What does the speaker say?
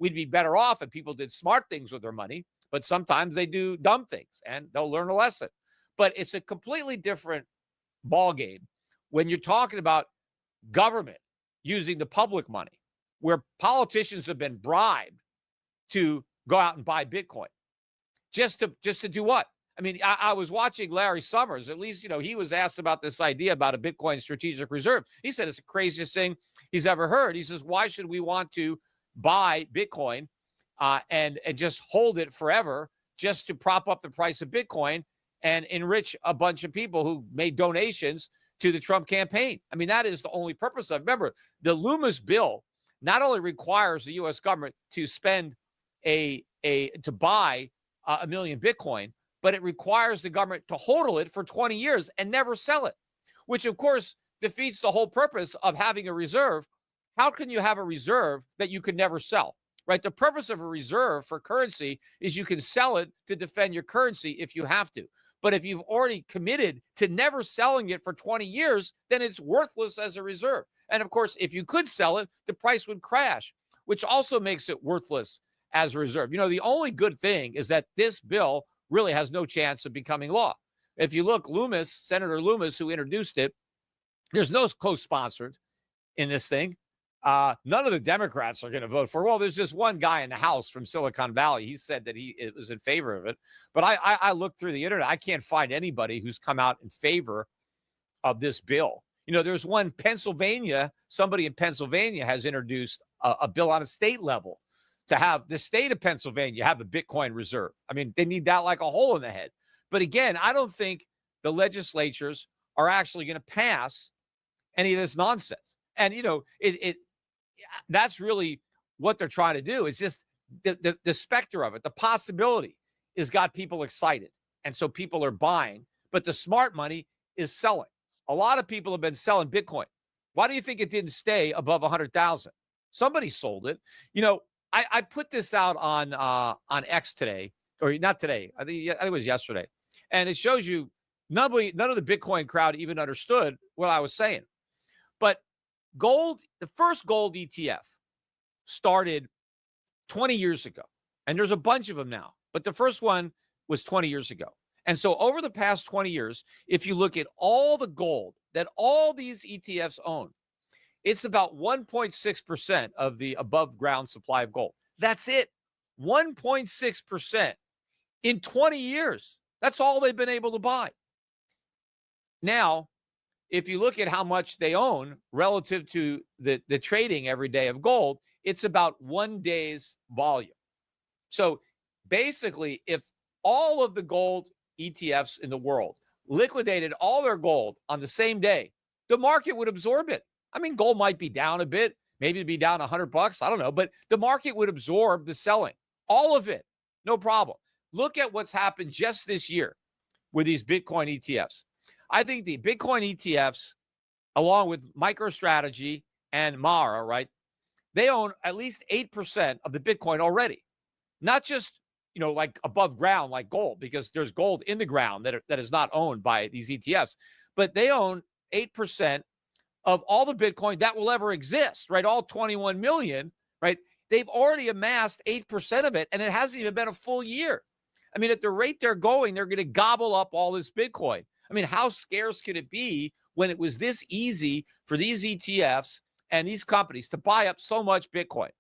we'd be better off if people did smart things with their money, but sometimes they do dumb things and they'll learn a lesson. But it's a completely different ballgame when you're talking about government using the public money, where politicians have been bribed to go out and buy Bitcoin. Just to do what? I mean, I was watching Larry Summers. At least, he was asked about this idea about a Bitcoin strategic reserve. He said it's the craziest thing he's ever heard. He says, why should we want to buy Bitcoin and just hold it forever just to prop up the price of Bitcoin and enrich a bunch of people who made donations to the Trump campaign? I mean, that is the only purpose of it. Remember, the Loomis bill not only requires the U.S. government to spend to buy a million Bitcoin, but it requires the government to hodl it for 20 years and never sell it, which of course defeats the whole purpose of having a reserve. How can you have a reserve that you could never sell, right? The purpose of a reserve for currency is you can sell it to defend your currency if you have to. But if you've already committed to never selling it for 20 years, then it's worthless as a reserve. And of course, if you could sell it, the price would crash, which also makes it worthless as a reserve. The only good thing is that this bill really has no chance of becoming law. If you look, Senator Loomis, who introduced it, there's no co-sponsored in this thing. None of the Democrats are going to vote for it. Well, there's just one guy in the House from Silicon Valley. He said that he was in favor of it. But I looked through the internet. I can't find anybody who's come out in favor of this bill. There's one somebody in Pennsylvania has introduced a bill on a state level to have the state of Pennsylvania have a Bitcoin reserve. I mean, they need that like a hole in the head. But again, I don't think the legislatures are actually going to pass any of this nonsense. And, that's really what they're trying to do. It's just the specter of it, the possibility has got people excited. And so people are buying, but the smart money is selling. A lot of people have been selling Bitcoin. Why do you think it didn't stay above 100,000? Somebody sold it. I put this out on X today, or not today. I think it was yesterday. And it shows you none of the Bitcoin crowd even understood what I was saying. But gold, the first gold ETF started 20 years ago. And there's a bunch of them now. But the first one was 20 years ago. And so over the past 20 years, if you look at all the gold that all these ETFs own, it's about 1.6% of the above ground supply of gold. That's it. 1.6% in 20 years. That's all they've been able to buy. Now, if you look at how much they own relative to the trading every day of gold, it's about 1 day's volume. So basically, if all of the gold ETFs in the world liquidated all their gold on the same day, the market would absorb it. I mean, gold might be down a bit, maybe it'd be down $100. I don't know, but the market would absorb the selling, all of it, no problem. Look at what's happened just this year with these Bitcoin ETFs. I think the Bitcoin ETFs, along with MicroStrategy and Mara, right, they own at least 8% of the Bitcoin already. Not just, like above ground, like gold, because there's gold in the ground that is not owned by these ETFs, but they own 8% of all the Bitcoin that will ever exist, right? All 21 million, right? They've already amassed 8% of it, and it hasn't even been a full year. I mean, at the rate they're going to gobble up all this Bitcoin. I mean, how scarce could it be when it was this easy for these ETFs and these companies to buy up so much Bitcoin?